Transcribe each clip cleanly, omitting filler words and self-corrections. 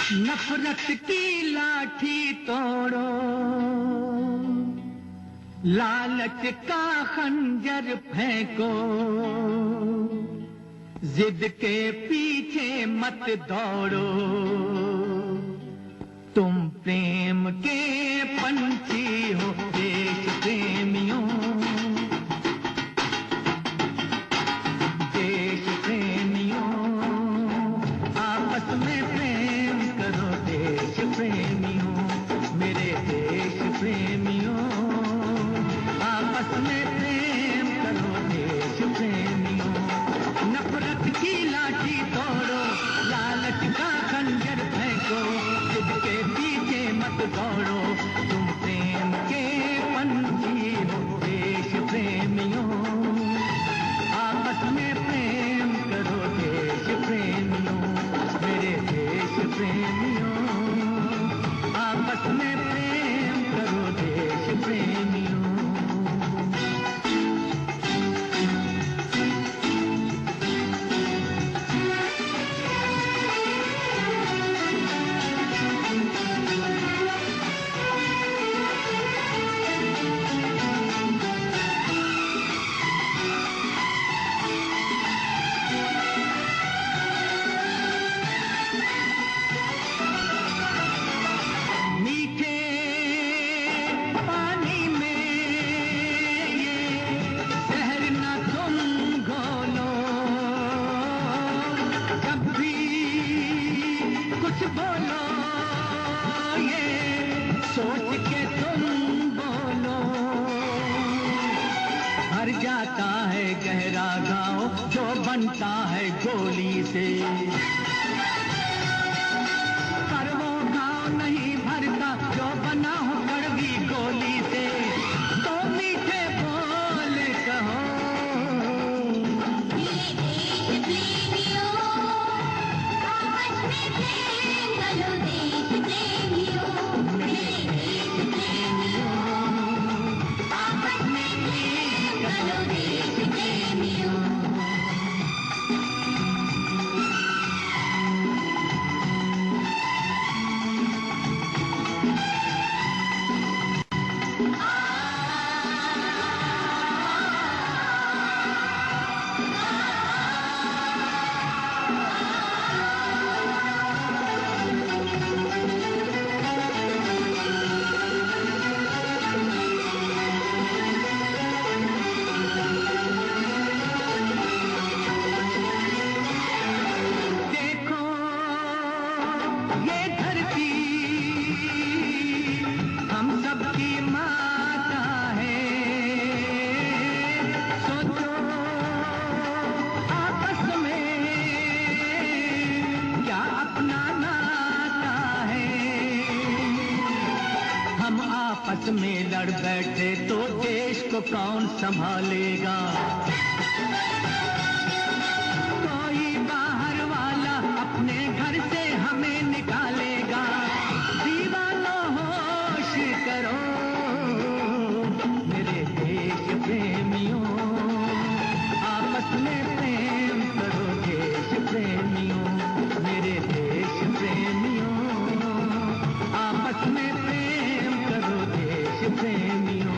नफरत की लाठी तोड़ो, लालच का खंजर फेंको, जिद के पीछे मत दौड़ो, तुम प्रेम के पंछी हो देश प्रेमियों, देश प्रेमियों, आपस में प्रेम करो देश प्रेमियों, मेरे देश प्रेमियों, आपस में प्रेम करो देश प्रेमियों, नफरत की लाठी तोड़ो, लालच का खंजर फेंको, जिद के पीछे मत दौड़ो, तुम प्रेम के पंछी हो देश प्रेमियों, आपस में प्रेम करो देश प्रेमियों, मेरे देश प्रेमियों, आपस में प्रेम करो देश प्रेमियों। सोच के तुम बोलो, भर जाता है गहरा गाँव जो बनता है गोली से, पर वो गाँव नहीं भरता जो बना हो कड़वी गोली से, तो मीठे बोल कहो, आपस में लड़ बैठे तो देश को कौन संभालेगा, कोई बाहर वाला अपने घर से हमें निकालेगा, दीवानों होश करो, मेरे देश प्रेमियों, आपस में प्रेम करो देश प्रेमियों, मेरे देश प्रेमियों, आपस में प्रेम करो देश प्रेमियों।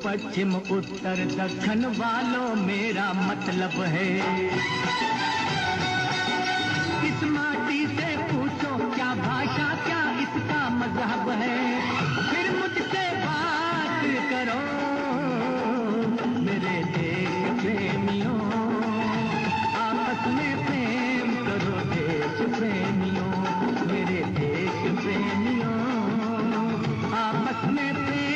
पश्चिम उत्तर दक्षिण वालों मेरा मतलब है, इस माटी से पूछो क्या भाषा क्या इसका मजहब है, फिर मुझसे बात करो, मेरे देश प्रेमियों, आपस में प्रेम करो देश प्रेमियों, मेरे देश प्रेमियों, आपस में प्रेम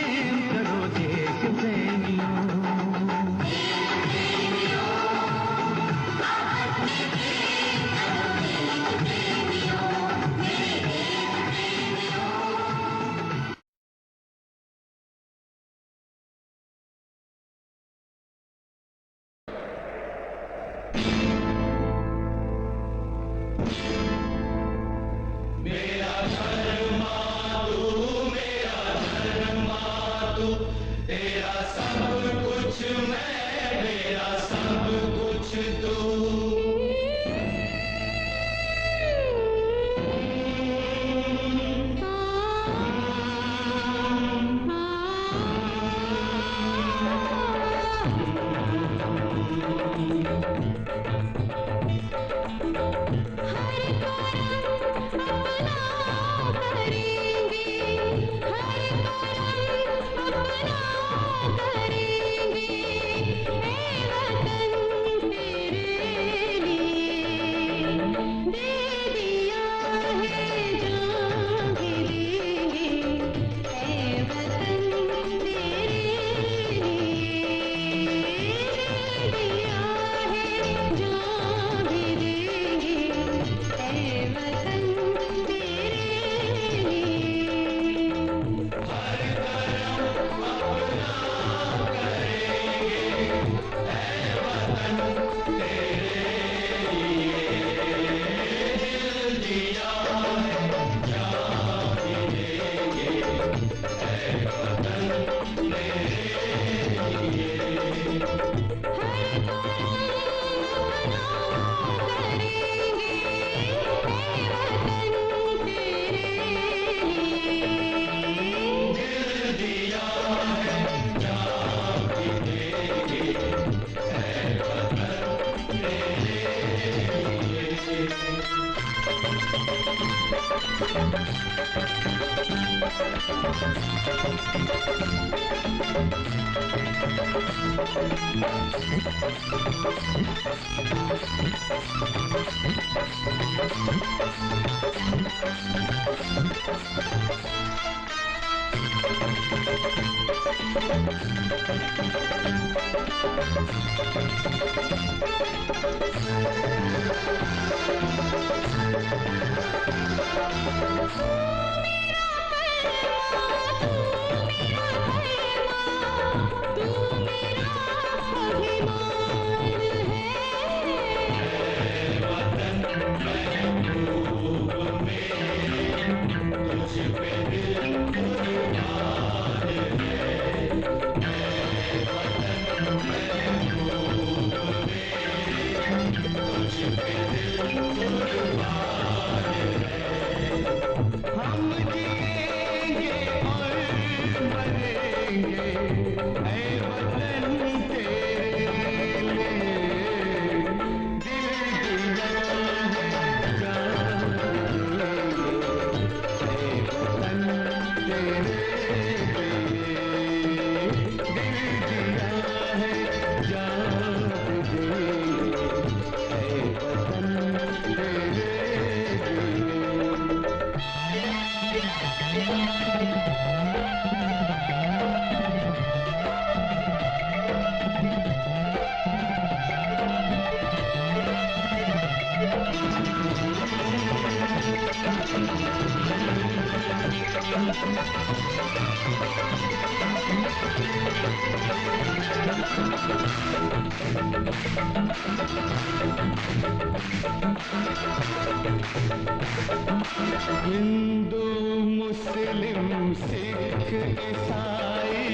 हिंदू मुस्लिम सिख ईसाई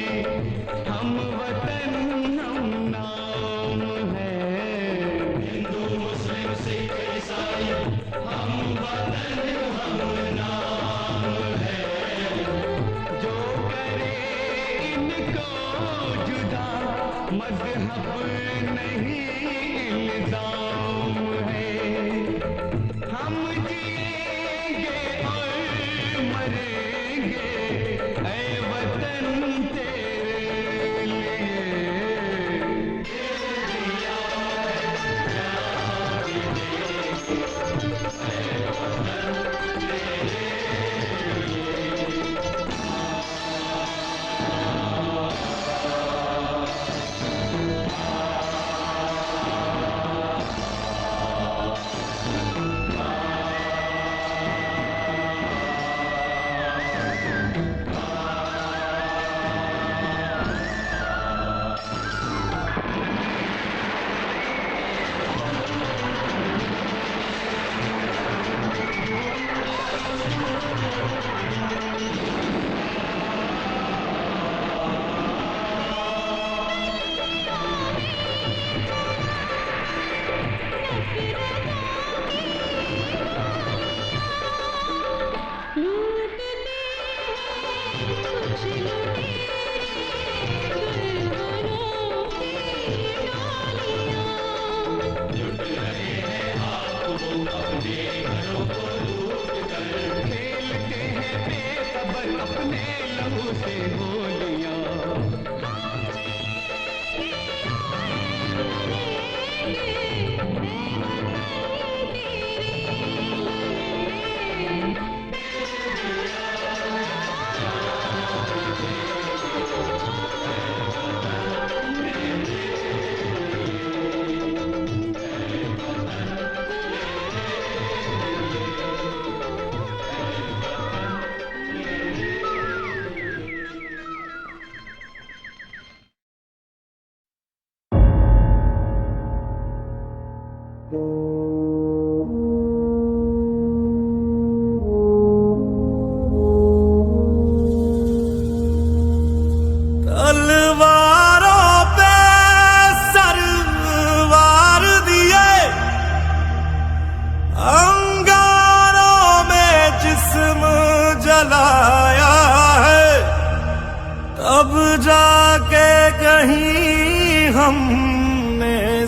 हम वतन हम नाम है। हिंदू मुस्लिम सिख ईसाई हम वतन हम नाम है। जो करे इनको जुदा मजहब नहीं इल्जाम है। हम जिएंगे और मरेंगे ऐ वतन तेरे लिए। दिया जान देंगे ऐ वतन तेरे लिए।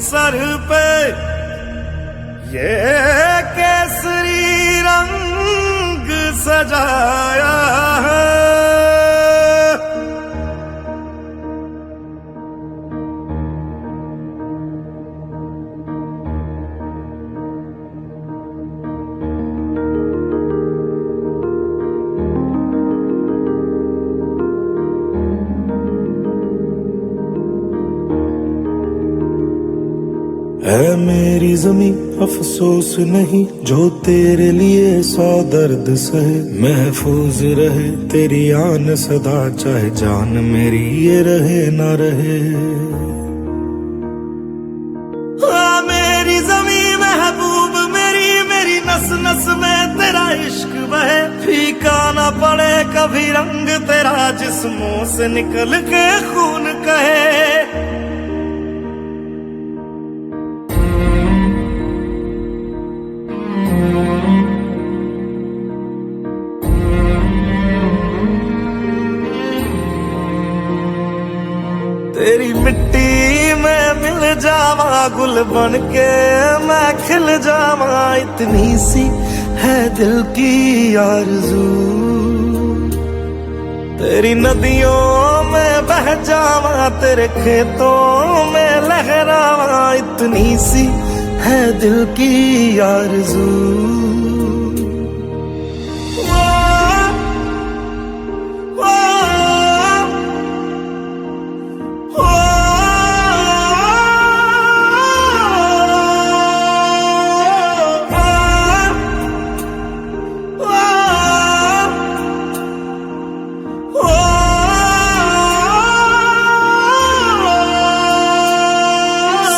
सर पे ये केसरी रंग सजाया है। है मेरी जमी अफसोस नहीं जो तेरे लिए 100 दर्द सहे, महफूज रहे तेरी आन सदा चाहे जान मेरी ये रहे ना रहे। हाँ मेरी जमी महबूब मेरी, मेरी नस नस में तेरा इश्क बहे, फीका ना पड़े कभी रंग तेरा जिस्मों से निकल के खून कहे। तेरी मिट्टी में मिल जावा गुल बन के मैं खिल जावा, इतनी सी है दिल की आरज़ू। तेरी नदियों में बह जावा तेरे खेतों में लहरावा, इतनी सी है दिल की आरज़ू।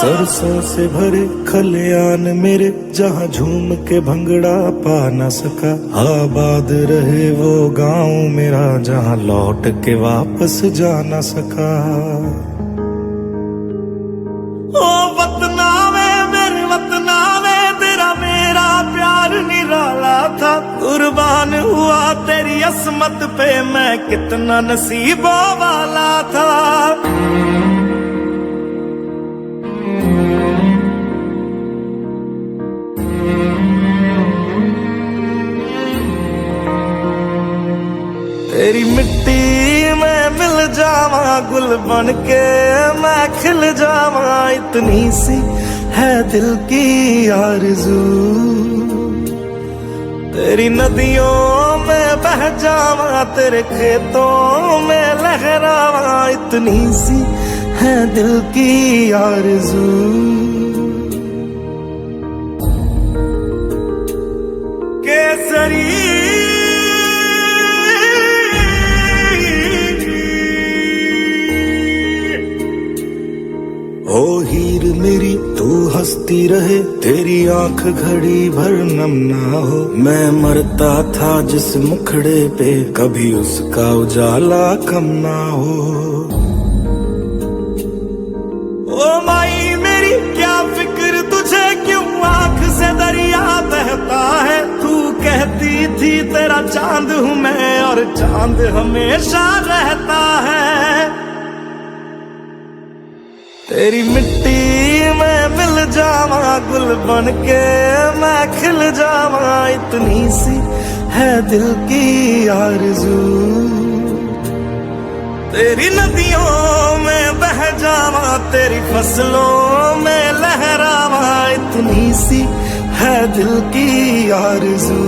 सरसों से भरे खलियान मेरे जहाँ झूम के भंगड़ा पा न सका, आबाद रहे वो गांव मेरा जहाँ लौट के वापस जा न सका। ओ वतना में मेरे वतना में तेरा मेरा प्यार निराला था, कुर्बान हुआ तेरी असमत पे मैं कितना नसीबों वाला था। तेरी मिट्टी में मिल जावा गुल बन के मैं खिल जावा, इतनी सी है दिल की आरज़ू। तेरी नदियों में बह जावा तेरे खेतों में लहरावा, इतनी सी है दिल की आरज़ू। केसरी ओ हीर मेरी तू हंसती रहे, तेरी आंख घड़ी भर नम ना हो। मैं मरता था जिस मुखड़े पे कभी उसका उजाला कम ना हो। ओ माई मेरी क्या फिक्र तुझे क्यों आंख से दरिया बहता है, तू कहती थी तेरा चांद हूँ मैं और चांद हमेशा रहता है। तेरी मिट्टी में मिल जावा गुल बन के मैं खिल जावा, इतनी सी है दिल की आरज़ू। तेरी नदियों में बह जावा तेरी फसलों में लहरावा, इतनी सी है दिल की आरज़ू।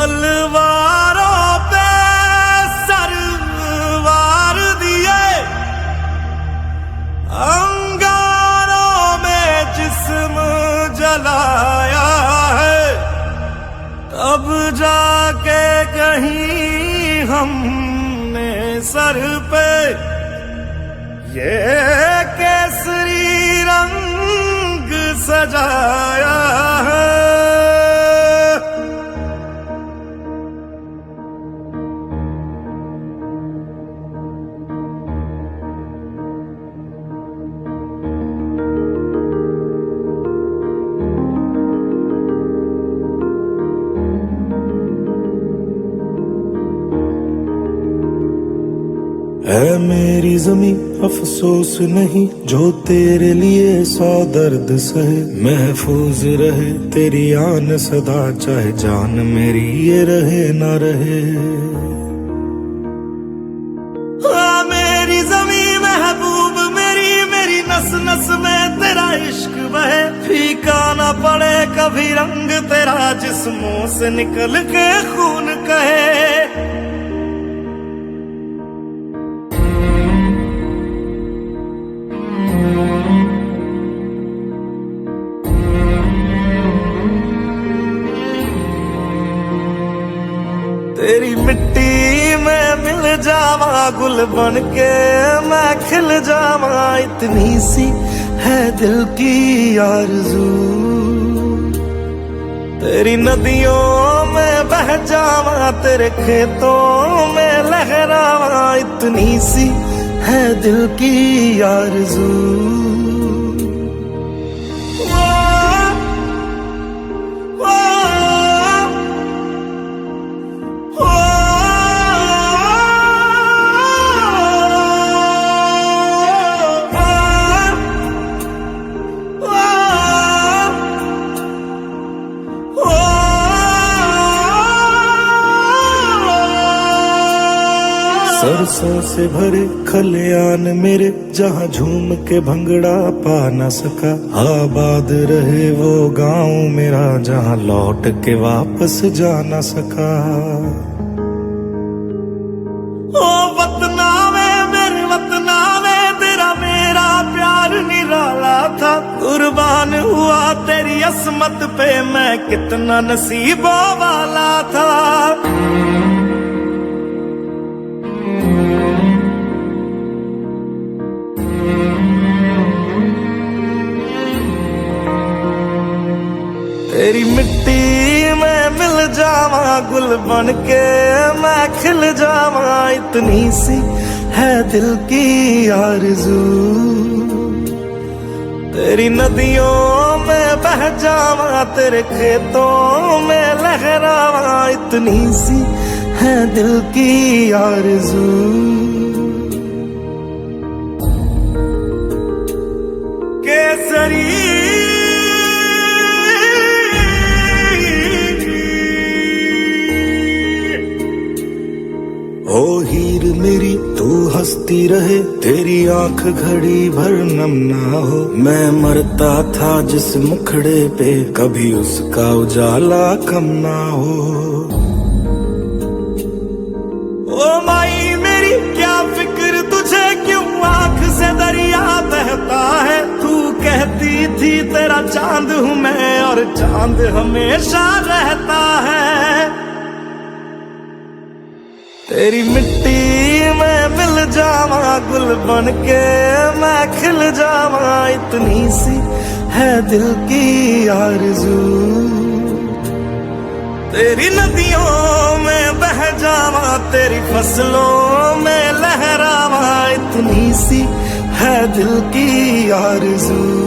तलवारों पे सरवार दिए, अंगारों में जिस्म जलाया है, तब जाके कहीं हमने सर पे ये केसरी रंग सजाया है। है मेरी ज़मीं अफसोस नहीं, जो तेरे लिए 100 दर्द सहे, महफूज रहे तेरी आन सदा, चाहे जान मेरी ये रहे ना रहे। हाँ मेरी ज़मीं महबूब मेरी, मेरी नस नस में तेरा इश्क बहे, फीका ना पड़े कभी रंग तेरा, जिस्मों से निकल के खून कहे। तेरी मिट्टी में मिल जावा, गुल बन के मैं खिल जावा, इतनी सी है दिल की आरज़ू। तेरी नदियों में बह जावा, तेरे खेतों में लहरावा, इतनी सी है दिल की आरज़ू। सरसों से भरे खलियान मेरे, जहाँ झूम के भंगड़ा पा न सका, आबाद रहे वो गांव मेरा, जहाँ लौट के वापस जा न सका। ओ वतना में मेरे वतना में, तेरा मेरा प्यार निराला था, कुर्बान हुआ तेरी असमत पे, मैं कितना नसीबों वाला था। तेरी मिट्टी में मिल जावा, गुल बन के मैं खिल जावा, इतनी सी है दिल की आरज़ू। तेरी नदियों में बह जावा, तेरे खेतों में लहरावा, इतनी सी है दिल की आरज़ू। केसरी ओ हीर मेरी तू हंसती रहे, तेरी आंख घड़ी भर नम ना हो, मैं मरता था जिस मुखड़े पे, कभी उसका उजाला कम ना हो। ओ माई मेरी क्या फिक्र तुझे, क्यों आंख से दरिया बहता है, तू कहती थी तेरा चांद हूँ मैं, और चांद हमेशा रहता है। तेरी मिट्टी में मिल जावा, गुल बन के मैं खिल जावा, इतनी सी है दिल की आरज़ू। तेरी नदियों में बह जावा, तेरी फसलों में लहरावा, इतनी सी है दिल की आरज़ू।